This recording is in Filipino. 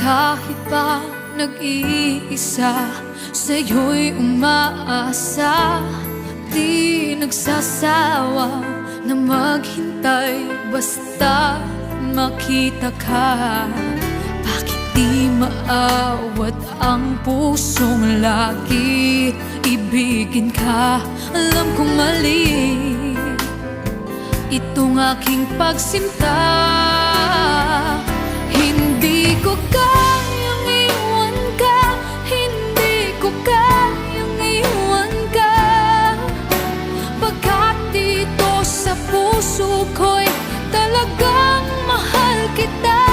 Kahit pa nag-iisa, sa'yo'y umaasa. Di nagsasawa na maghintay basta makita ka. Bakit di maawat ang pusong lagi ibigin ka? Alam kong mali itong aking pagsinta. Hindi ko kayang iwan ka, hindi ko kayang iwan ka. Pagkat dito sa puso ko'y talagang mahal kita.